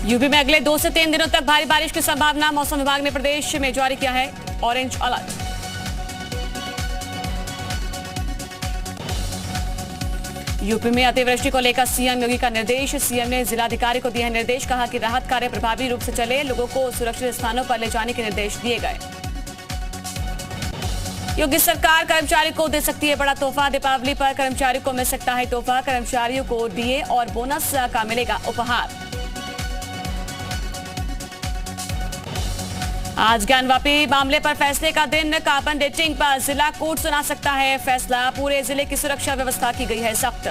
UP में अगले 2 से 3 दिनों तक भारी बारिश की संभावना। मौसम विभाग ने प्रदेश में जारी किया है ऑरेंज अलर्ट। यूपी में अतिवृष्टि को लेकर सीएम योगी का निर्देश। सीएम ने जिलाधिकारी को दिया निर्देश, कहा कि राहत कार्य प्रभावी रूप से चले, लोगों को सुरक्षित स्थानों पर ले जाने के निर्देश दिए गए। योगी सरकार कर्मचारी को दे सकती है बड़ा तोहफा। दीपावली पर कर्मचारी को मिल सकता है तोहफा। कर्मचारियों को डीए और बोनस का मिलेगा उपहार। आज ज्ञानवापी मामले पर फैसले का दिन। कार्बन डेटिंग पर जिला कोर्ट सुना सकता है फैसला। पूरे जिले की सुरक्षा व्यवस्था की गई है सख्त।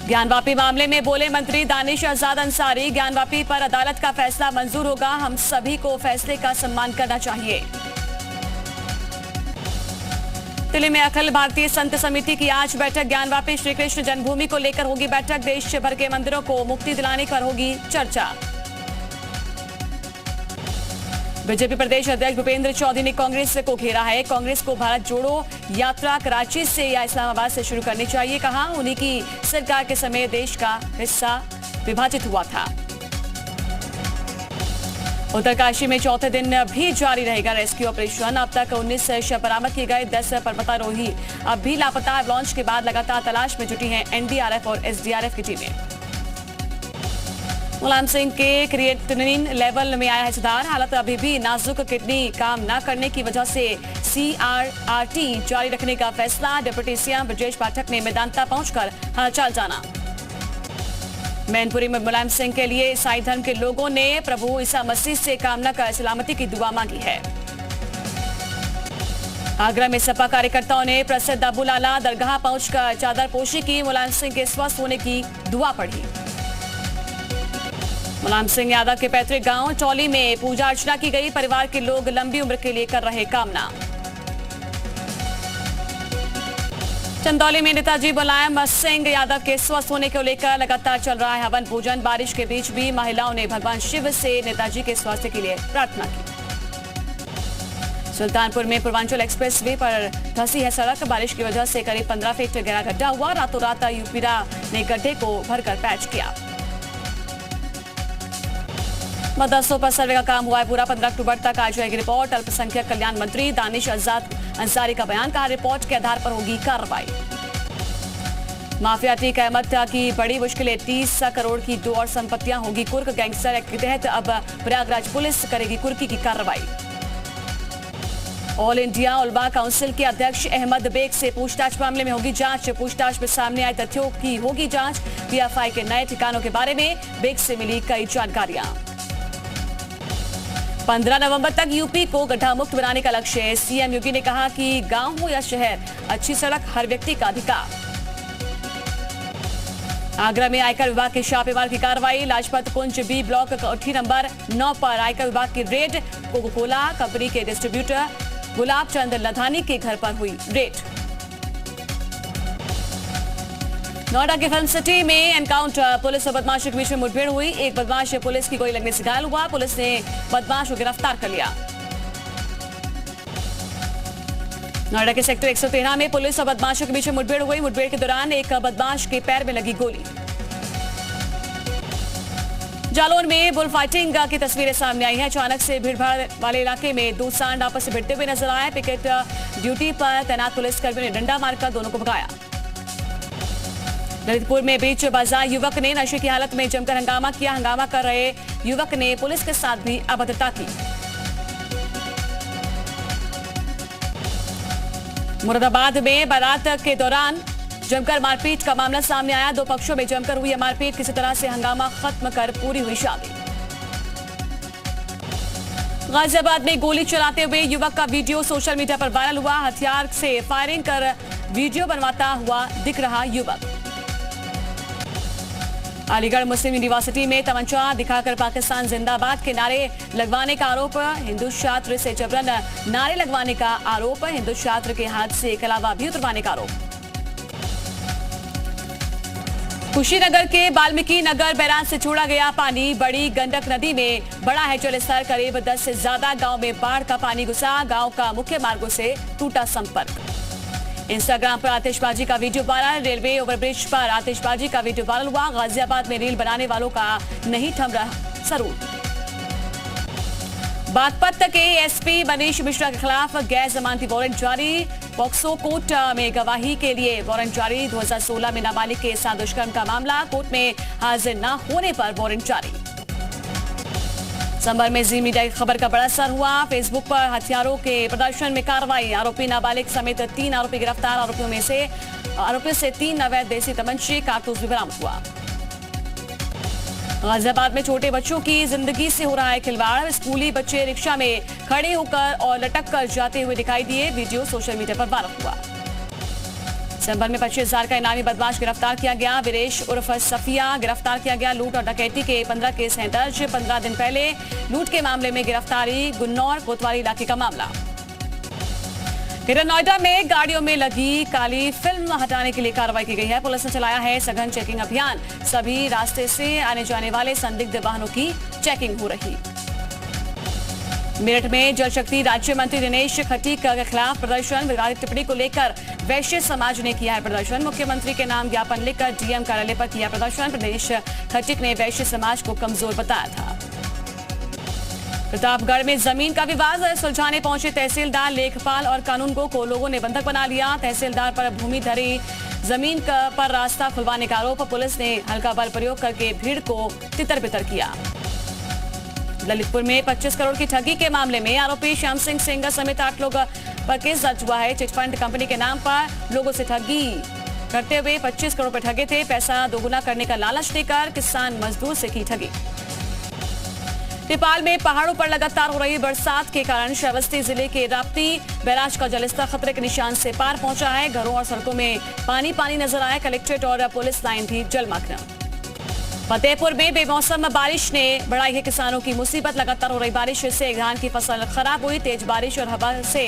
ज्ञानवापी मामले में बोले मंत्री दानिश आजाद अंसारी, ज्ञानवापी पर अदालत का फैसला मंजूर होगा, हम सभी को फैसले का सम्मान करना चाहिए। दिल्ली में अखिल भारतीय संत समिति की आज बैठक। ज्ञानवापी श्री कृष्ण जन्मभूमि को लेकर होगी बैठक। देश भर के मंदिरों को मुक्ति दिलाने पर होगी चर्चा। बीजेपी प्रदेश अध्यक्ष भूपेंद्र चौधरी ने कांग्रेस को घेरा है। कांग्रेस को भारत जोड़ो यात्रा कराची से या इस्लामाबाद से शुरू करनी चाहिए, कहा उन्हीं की सरकार के समय देश का हिस्सा विभाजित हुआ था। उत्तरकाशी में चौथे दिन भी जारी रहेगा रेस्क्यू ऑपरेशन। अब तक 19 शव बरामद किए गए, 10 पर्वतारोही अब भी लापता। लॉन्च के बाद लगातार तलाश में जुटी हैं एनडीआरएफ और एसडीआरएफ की टीमें। मुलायम सिंह के क्रिएटिनिन लेवल में आया है सुधार। हालत अभी भी नाजुक, किडनी काम न करने की वजह से सीआरआरटी जारी रखने का फैसला। डिप्टी सीएम ब्रजेश पाठक ने मेदांता पहुंचकर हालचाल जाना। मैनपुरी में मुलायम सिंह के लिए ईसाई धर्म के लोगों ने प्रभु ईसा मसीह से कामना कर सलामती की दुआ मांगी है। आगरा में सपा कार्यकर्ताओं ने प्रसिद्ध अबुलाला दरगाह पहुंचकर चादर पोशी की। मुलायम सिंह के स्वस्थ होने की दुआ पढ़ी। मुलायम सिंह यादव के पैतृक गांव चौली में पूजा अर्चना की गई। परिवार के लोग लंबी उम्र के लिए कर रहे कामना। चंदौली में नेताजी मुलायम सिंह यादव के स्वस्थ होने को लेकर लगातार चल रहा है हवन पूजन। बारिश के बीच भी महिलाओं ने भगवान शिव से नेताजी के स्वास्थ्य के लिए प्रार्थना की। सुल्तानपुर में पूर्वांचल एक्सप्रेस वे पर धंसी है सड़क। बारिश की वजह से करीब 15 फीट गहरा गड्ढा हुआ। रातों रात यूपीरा ने गड्ढे को भरकर पैच किया। मदरसों पर सर्वे का काम हुआ है पूरा। 15 अक्टूबर तक आ जाएगी रिपोर्ट। अल्पसंख्यक कल्याण मंत्री दानिश आजाद अंसारी का बयान, कहा रिपोर्ट के आधार पर होगी कार्रवाई। माफिया अतीक अहमद की बड़ी मुश्किलें, 30 करोड़ की 2 और संपत्तियां होगी कुर्क। गैंगस्टर एक्ट के तहत अब प्रयागराज पुलिस करेगी कुर्की की कार्रवाई। ऑल इंडिया उलमा काउंसिल के अध्यक्ष अहमद बेग से पूछताछ मामले में होगी जांच। पूछताछ में सामने आए तथ्यों की होगी जांच। पीएफआई के नए ठिकानों के बारे में बेग से मिली कई जानकारियां। 15 नवंबर तक यूपी को गड्ढा मुक्त बनाने का लक्ष्य है। सीएम योगी ने कहा कि गांव हो या शहर, अच्छी सड़क हर व्यक्ति का अधिकार। आगरा में आयकर विभाग की छापेमार की कार्रवाई। लाजपत कुंज बी ब्लॉक कोठी नंबर 9 पर आयकर विभाग की रेड। कोको कोला कंपनी के डिस्ट्रीब्यूटर गुलाब चंद लधानी के घर पर हुई रेड। नोएडा के फिल्म सिटी में एनकाउंटर, पुलिस और बदमाशों के बीच में मुठभेड़ हुई। एक बदमाश पुलिस की गोली लगने से घायल हुआ। पुलिस ने बदमाश को गिरफ्तार कर लिया। नोएडा के सेक्टर 113 में पुलिस और बदमाशों के बीच में मुठभेड़ हुई। मुठभेड़ के दौरान एक बदमाश के पैर में लगी गोली। जालौन में बुल फाइटिंग की तस्वीरें सामने आई हैं। अचानक से भीड़भाड़ वाले इलाके में 2 सांड आपस में भिड़ते हुए नजर आए। पिकेट ड्यूटी पर तैनात पुलिसकर्मियों ने डंडा मारकर दोनों को भगाया। ललितपुर में बीच बाजार युवक ने नशे की हालत में जमकर हंगामा किया। हंगामा कर रहे युवक ने पुलिस के साथ भी अभद्रता की। मुरादाबाद में बारात के दौरान जमकर मारपीट का मामला सामने आया। 2 पक्षों में जमकर हुई मारपीट। किसी तरह से हंगामा खत्म कर पूरी हुई शादी। गाजियाबाद में गोली चलाते हुए युवक का वीडियो सोशल मीडिया पर वायरल हुआ। हथियार से फायरिंग कर वीडियो बनवाता हुआ दिख रहा युवक। अलीगढ़ मुस्लिम यूनिवर्सिटी में तमंचा दिखाकर पाकिस्तान जिंदाबाद के नारे लगवाने का आरोप। हिंदू छात्र से जबरन नारे लगवाने का आरोप। हिंदू छात्र के हाथ से कलावा भी उतरवाने का आरोप। कुशीनगर के वाल्मीकि नगर बैराज से छोड़ा गया पानी। बड़ी गंडक नदी में बड़ा है जलस्तर। करीब 10 से ज्यादा गांव में बाढ़ का पानी घुसा। गांव का मुख्य मार्गों से टूटा संपर्क। इंस्टाग्राम पर आतिशबाजी का वीडियो वायरल। रेलवे ओवरब्रिज पर आतिशबाजी का वीडियो वायरल हुआ। गाजियाबाद में रील बनाने वालों का नहीं थम रहा सरूर। बागपत के एसपी मनीष मिश्रा के खिलाफ गैर जमानती वारंट जारी। पॉक्सो कोर्ट में गवाही के लिए वारंट जारी। 2016 में नाबालिग के साथ दुष्कर्म का मामला, कोर्ट में हाजिर न होने पर वारंट जारी। संभल में जी मीडिया की खबर का बड़ा असर हुआ। फेसबुक पर हथियारों के प्रदर्शन में कार्रवाई। आरोपी नाबालिग समेत 3 आरोपी गिरफ्तार। आरोपियों से 3 अवैध देसी तमंचे कारतूस भी बरामद हुआ। गाजियाबाद में छोटे बच्चों की जिंदगी से हो रहा है खिलवाड़। स्कूली बच्चे रिक्शा में खड़े होकर और लटक कर जाते हुए दिखाई दिए। वीडियो सोशल मीडिया पर वायरल हुआ। संभल में 25,000 का इनामी बदमाश गिरफ्तार किया गया। वीरेश उर्फ सफिया गिरफ्तार किया गया। लूट और डकैती के 15 केस हैं दर्ज। 15 दिन पहले लूट के मामले में गिरफ्तारी। गुन्नौर कोतवाली इलाके का मामला। ग्रेटर नोएडा में गाड़ियों में लगी काली फिल्म हटाने के लिए कार्रवाई की गई है। पुलिस ने चलाया है सघन चेकिंग अभियान। सभी रास्ते से आने जाने वाले संदिग्ध वाहनों की चेकिंग हो रही। मेरठ में जल शक्ति राज्य मंत्री दिनेश खटीक के खिलाफ प्रदर्शन। विवादित टिप्पणी को लेकर वैश्य समाज ने किया है प्रदर्शन। मुख्यमंत्री के नाम ज्ञापन लिखकर डीएम कार्यालय पर किया प्रदर्शन। दिनेश खटीक ने वैश्य समाज को कमजोर बताया था। प्रतापगढ़ में जमीन का विवाद सुलझाने पहुंचे तहसीलदार, लेखपाल और कानूनगो को लोगों ने बंधक बना लिया। तहसीलदार पर भूमि धरी जमीन पर रास्ता खुलवाने का आरोप। पुलिस ने हल्का बल प्रयोग करके भीड़ को तितर बितर किया। ललितपुर में 25 करोड़ की ठगी के मामले में आरोपी श्याम सिंह सेंगर समेत 8 लोग पर केस दर्ज हुआ है। चिटफंड कंपनी के नाम पर लोगों से ठगी करते हुए 25 करोड़ पर ठगे थे। पैसा दोगुना करने का लालच देकर किसान मजदूर से की ठगी। नेपाल में पहाड़ों पर लगातार हो रही बरसात के कारण श्रावस्ती जिले के राप्ती बैराज का जलस्तर खतरे के निशान से पार पहुंचा है। घरों और सड़कों में पानी नजर आया। कलेक्ट्रेट और पुलिस लाइन भी जलमग्न। फतेहपुर में बेमौसम बारिश ने बढ़ाई है किसानों की मुसीबत। लगातार हो रही बारिश से धान की फसल खराब हुई। तेज बारिश और हवा से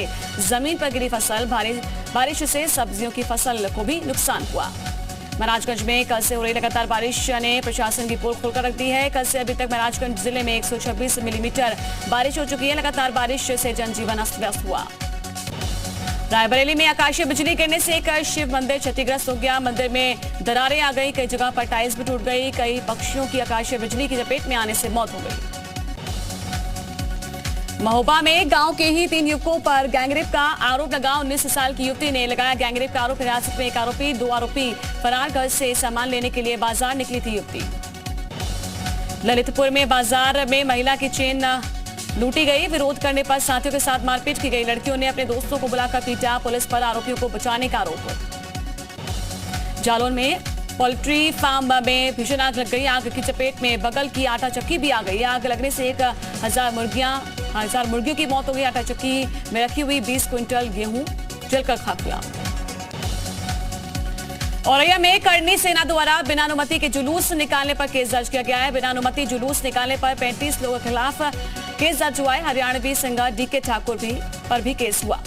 जमीन पर गिरी फसल। भारी बारिश से सब्जियों की फसल को भी नुकसान हुआ। महाराजगंज में कल से हो रही लगातार बारिश ने प्रशासन की पोल खोलकर रख दी है। कल से अभी तक महाराजगंज जिले में 126 मिलीमीटर बारिश हो चुकी है। लगातार बारिश से जनजीवन अस्त व्यस्त हुआ। रायबरेली में आकाशीय बिजली गिरने से एक शिव मंदिर क्षतिग्रस्त हो गया। मंदिर में दरारें आ गई। कई जगह पर टाइल्स भी टूट गई। कई पक्षियों की आकाशीय बिजली की चपेट में आने से मौत हो गई। महोबा में गांव के ही 3 युवकों पर गैंगरेप का आरोप लगा। 19 साल की युवती ने लगाया गैंगरेप का आरोप। हिरासत में एक आरोपी, 2 आरोपी फरार। घर से सामान लेने के लिए बाजार निकली थी युवती। ललितपुर में बाजार में महिला की चेन लूटी गई। विरोध करने पर साथियों के साथ मारपीट की गई। लड़कियों ने अपने दोस्तों को बुलाकर पीटा। पुलिस पर आरोपियों को बचाने का आरोप। जालौन में पोल्ट्री फार्म में भीषण आग लग गई। आग की चपेट में बगल की आटा चक्की भी आ गई। आग लगने से 1000 मुर्गियों की मौत हो गई। आटा चक्की में रखी हुई 20 क्विंटल गेहूं जलकर खाक हुआ। औरैया में करनी सेना द्वारा बिना अनुमति के जुलूस निकालने पर केस दर्ज किया गया है। बिना अनुमति जुलूस निकालने पर 35 लोगों के खिलाफ केस दर्ज हुआ है। हरियाणवी सिंगर डीके ठाकुर पर भी केस हुआ।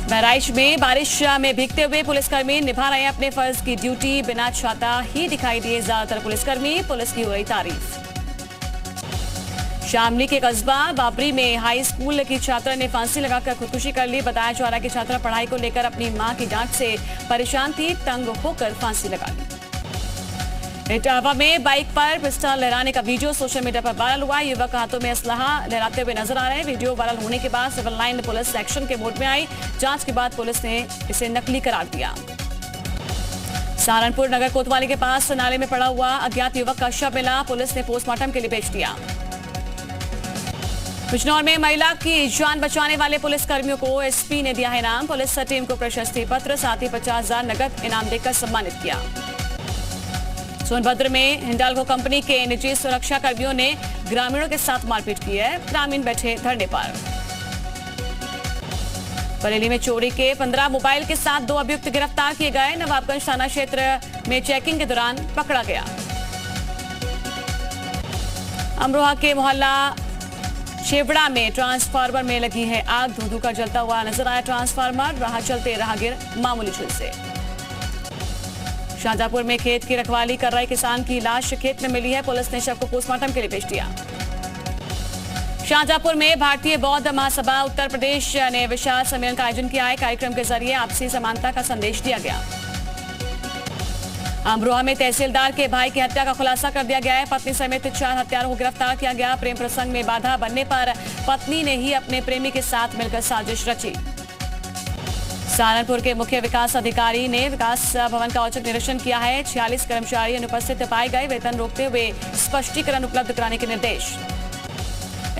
बहराइच में बारिश में भीगते हुए पुलिसकर्मी निभा रहे हैं अपने फर्ज की ड्यूटी। बिना छाता ही दिखाई दिए ज्यादातर पुलिसकर्मी। पुलिस की हो रही तारीफ। शामली के कस्बा बाबरी में हाई स्कूल की छात्रा ने फांसी लगाकर खुदकुशी कर ली। बताया जा रहा है कि छात्रा पढ़ाई को लेकर अपनी मां की डांट से परेशान थी। तंग होकर फांसी लगा ली। इटावा में बाइक पर पिस्टल लहराने का वीडियो सोशल मीडिया पर वायरल हुआ। युवक हाथों में असलहा लहराते हुए नजर आ रहे हैं। वीडियो वायरल होने के बाद सिविल लाइन पुलिस एक्शन के मोड में आई। जांच के बाद पुलिस ने इसे नकली करार दिया। सहारनपुर नगर कोतवाली के पास नाले में पड़ा हुआ अज्ञात युवक का शव मिला। पुलिस ने पोस्टमार्टम के लिए भेज दिया। बिजनौर में महिला की जान बचाने वाले पुलिसकर्मियों को एसपी ने दिया है इनाम। पुलिस टीम को प्रशस्ति पत्र साथ ही 50,000 नगद इनाम देकर सम्मानित किया। सोनभद्र में हिंडाल्को कंपनी के निजी सुरक्षा कर्मियों ने ग्रामीणों के साथ मारपीट की है। ग्रामीण बैठे धरने पर। बरेली में चोरी के 15 मोबाइल के साथ 2 अभियुक्त गिरफ्तार किए गए। नवाबगंज थाना क्षेत्र में चेकिंग के दौरान पकड़ा गया। अमरोहा के मोहल्ला शेवड़ा में ट्रांसफार्मर में लगी है आग। धू-धू कर जलता हुआ नजर आया ट्रांसफार्मर। राह चलते राहगीर मामूली झुलसे। शाहजहांपुर में खेत की रखवाली कर रहे किसान की लाश खेत में मिली है। पुलिस ने शव को पोस्टमार्टम के लिए भेज दिया। शाहजहांपुर में भारतीय बौद्ध महासभा उत्तर प्रदेश ने विशाल सम्मेलन का आयोजन किया है। कार्यक्रम के जरिए आपसी समानता का संदेश दिया गया। अमरोहा में तहसीलदार के भाई की हत्या का खुलासा कर दिया गया है। पत्नी समेत 4 हत्यारों को गिरफ्तार किया गया। प्रेम प्रसंग में बाधा बनने पर पत्नी ने ही अपने प्रेमी के साथ मिलकर साजिश रची। सहारनपुर के मुख्य विकास अधिकारी ने विकास भवन का औचक निरीक्षण किया है। 46 कर्मचारी अनुपस्थित पाए गए। वेतन रोकते हुए स्पष्टीकरण उपलब्ध कराने के निर्देश।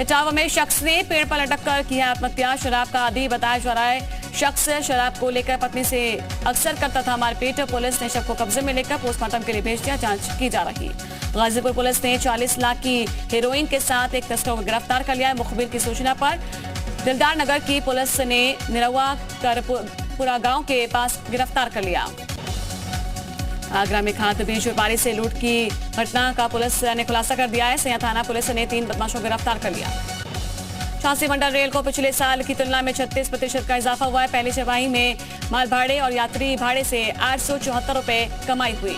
इटावा में शख्स ने पेड़ पर लटक कर की है आत्महत्या। शराब का आदी बताया जा रहा है। शख्स शराब को लेकर पत्नी से अक्सर करता था मारपीट। पुलिस ने शव को कब्जे में लेकर पोस्टमार्टम के लिए भेज दिया। जांच की जा रही। गाजीपुर पुलिस ने 40 लाख की हेरोइन के साथ एक तस्कर को गिरफ्तार कर लिया है। मुखबिर की सूचना पर दिलदार नगर की पुलिस ने निरहुआ करपुरा गांव के पास गिरफ्तार कर लिया। आगरा में खाद्य बीज व्यापारी से लूट की घटना का पुलिस ने खुलासा कर दिया है। सैया थाना पुलिस ने 3 बदमाशों को गिरफ्तार कर लिया। झांसी मंडल रेल को पिछले साल की तुलना में 36% का इजाफा हुआ है। पहली छमाही में माल भाड़े और यात्री भाड़े से 874 रुपए कमाई हुई।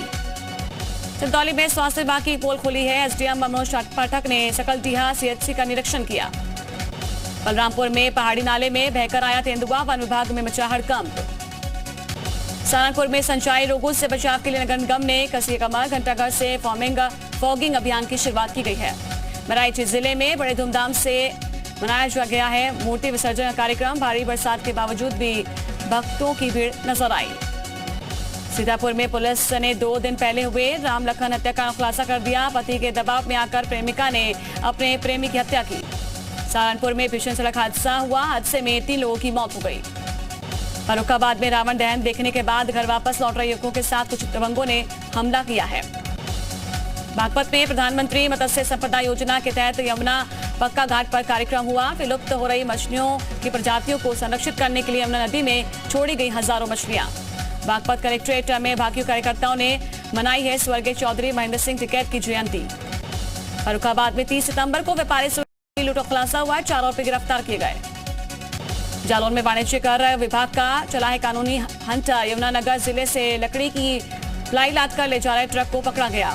चंदौली में स्वास्थ्य विभाग की पोल खुली है। एसडीएम मनोज पाठक ने सकलडीहा सीएचसी का निरीक्षण किया। बलरामपुर में पहाड़ी नाले में बहकर आया तेंदुआ। वन विभाग में मचा हड़कंप। सहारनपुर में संचारी रोगों से बचाव के लिए नगर निगम ने कसी कमर घंटाघर से फॉगिंग अभियान की शुरुआत की गई है। बहराइच जिले में बड़े धूमधाम से मनाया गया है मूर्ति विसर्जन कार्यक्रम। भारी बरसात के बावजूद भी भक्तों की भीड़ नजर आई। सीतापुर में पुलिस ने 2 दिन पहले हुए राम लखन हत्याकांड का खुलासा कर दिया। पति के दबाव में आकर प्रेमिका ने अपने प्रेमी की हत्या की। सहारनपुर में भीषण सड़क हादसा हुआ। हादसे में 3 लोगों की मौत हो गई। फर्रुखाबाद में रावण दहन देखने के बाद घर वापस लौट रहे युवकों के साथ कुछ दबंगों ने हमला किया है। बागपत में प्रधानमंत्री मत्स्य संपदा योजना के तहत यमुना पक्का घाट पर कार्यक्रम हुआ। विलुप्त हो रही मछलियों की प्रजातियों को संरक्षित करने के लिए यमुना नदी में छोड़ी गई हजारों मछलियां। बागपत कलेक्ट्रेट में भाजपा कार्यकर्ताओं ने मनाई है स्वर्गीय चौधरी महेंद्र सिंह टिकैत की जयंती। फर्रुखाबाद में 30 सितंबर को व्यापारी से लूट का खुलासा हुआ। 4 आरोपी गिरफ्तार किए गए। जालौन में वाणिज्य कर विभाग का चला है कानूनी हंट। यमुनानगर जिले से लकड़ी की प्लाई लाद कर ले जा रहे ट्रक को पकड़ा गया।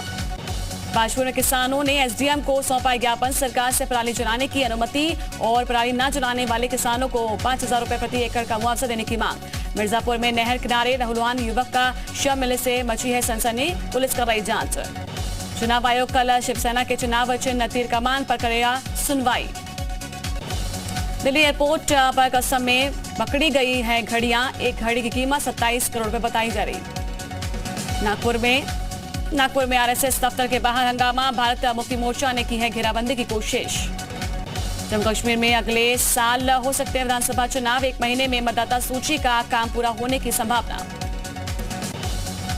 बाजपुर में किसानों ने एसडीएम को सौंपा ज्ञापन। सरकार से पराली जलाने की अनुमति और पराली न जलाने वाले किसानों को 5000 रुपए प्रति एकड़ का मुआवजा देने की मांग। मिर्जापुर में नहर किनारे रहलुहान युवक का शव मिलने से मची है सनसनी। पुलिस कर रही जांच। चुनाव आयोग कल शिवसेना के चुनाव चिन्ह तीर कमान पर करेगा सुनवाई। दिल्ली एयरपोर्ट पर कसम में पकड़ी गई है घड़ियां। एक घड़ी की कीमत 27 करोड़ रुपए बताई जा रही। नागपुर में आरएसएस दफ्तर के बाहर हंगामा। भारत मुक्ति मोर्चा ने की है घेराबंदी की कोशिश। जम्मू कश्मीर में अगले साल हो सकते हैं विधानसभा चुनाव। 1 महीने में मतदाता सूची का काम पूरा होने की संभावना।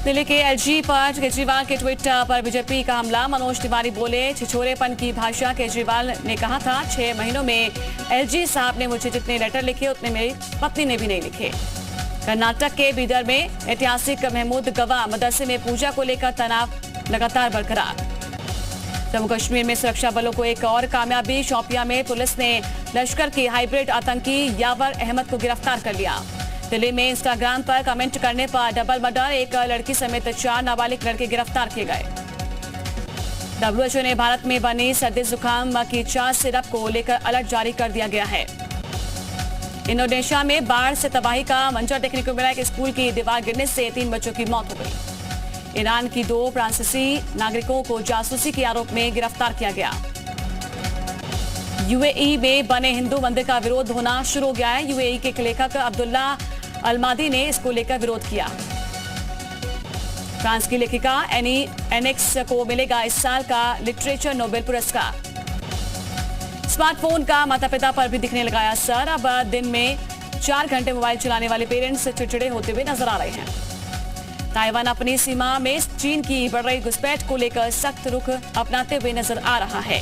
दिल्ली के एलजी पर केजरीवाल के ट्वीट पर बीजेपी का हमला। मनोज तिवारी बोले छिछोरेपन की भाषा। केजरीवाल ने कहा था 6 महीनों में एलजी साहब ने मुझे जितने लेटर लिखे उतने मेरी पत्नी ने भी नहीं लिखे। कर्नाटक के बीदर में ऐतिहासिक महमूद गवा मदरसे में पूजा को लेकर तनाव लगातार बरकरार। जम्मू कश्मीर में सुरक्षा बलों को एक और कामयाबी। शोपियां में पुलिस ने लश्कर की हाइब्रिड आतंकी यावर अहमद को गिरफ्तार कर लिया। दिल्ली में इंस्टाग्राम पर कमेंट करने पर डबल मर्डर। एक लड़की समेत 4 नाबालिग लड़के गिरफ्तार किए गए। WHO ने भारत में बनी सर्दी जुकाम की 4 सिरप को लेकर अलर्ट जारी कर दिया गया है। इंडोनेशिया में बाढ़ से तबाही का मंजर देखने को मिला। एक स्कूल की दीवार गिरने से 3 बच्चों की मौत हो गई। ईरान की 2 फ्रांसीसी नागरिकों को जासूसी के आरोप में गिरफ्तार किया गया। यूएई में बने हिंदू मंदिर का विरोध होना शुरू हो गया है। यूएई के लेखक अब्दुल्ला अलमादी ने इसको लेकर विरोध किया। फ्रांस की लेखिका एनी एनेक्स को मिलेगा इस साल का लिटरेचर नोबेल पुरस्कार। स्मार्टफोन का माता पिता पर भी दिखने लगा असर। अब दिन में 4 घंटे मोबाइल चलाने वाले पेरेंट्स चिड़चिड़े होते हुए नजर आ रहे हैं। ताइवान अपनी सीमा में चीन की बढ़ रही घुसपैठ को लेकर सख्त रुख अपनाते हुए नजर आ रहा है।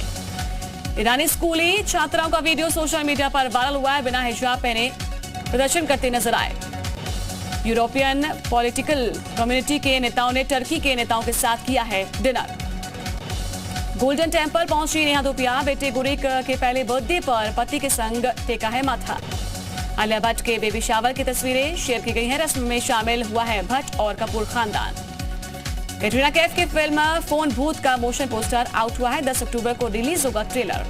ईरानी स्कूली छात्राओं का वीडियो सोशल मीडिया पर वायरल हुआ है। बिना हिजाब पहने प्रदर्शन करते नजर आए। यूरोपियन पॉलिटिकल कम्युनिटी के नेताओं ने टर्की के नेताओं के साथ किया है डिनर। गोल्डन टेम्पल पहुंची नेहा धूपिया। बेटे गुरिक के पहले बर्थडे पर पति के संग टेका है माथा। आलिया भट्ट के बेबी शावर की तस्वीरें शेयर की गई हैं। रस्म में शामिल हुआ है भट्ट और कपूर खानदान। कैटरीना कैफ की फिल्म फोन भूत का मोशन पोस्टर आउट हुआ है। 10 अक्टूबर को रिलीज होगा ट्रेलर।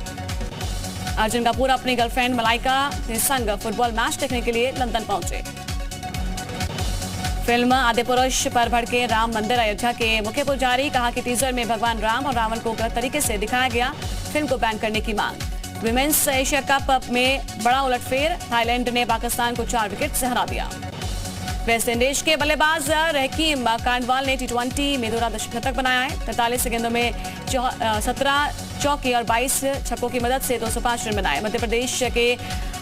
अर्जुन कपूर अपनी गर्लफ्रेंड मलाइका के संग फुटबॉल मैच देखने के लिए लंदन पहुंचे। फिल्म आदिपुरुष पर भड़के राम मंदिर अयोध्या के मुख्य पुजारी, कहा कि टीजर में भगवान राम और रावण को गलत तरीके से दिखाया गया, फिल्म को बैन करने की मांग। विमेंस एशिया कप में बड़ा उलटफेर, थाईलैंड ने पाकिस्तान को 4 विकेट से हरा दिया। वेस्ट इंडीज के बल्लेबाज रहीम कार्नवाल ने टी20 में दोहरा शतक बनाया है। 43 गेंदों में 17 चौके और 22 छक्कों की मदद से 205 रन बनाए। मध्य प्रदेश के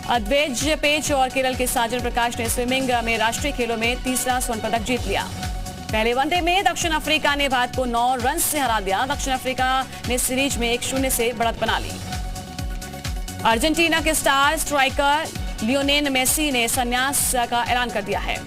अद्वैज पेच और केरल के साजन प्रकाश ने स्विमिंग में राष्ट्रीय खेलों में तीसरा स्वर्ण पदक जीत लिया। पहले वनडे में दक्षिण अफ्रीका ने भारत को 9 रन से हरा दिया। दक्षिण अफ्रीका ने सीरीज में 1-0 से बढ़त बना ली। अर्जेंटीना के स्टार स्ट्राइकर लियोनेल मेसी ने संन्यास का ऐलान कर दिया है।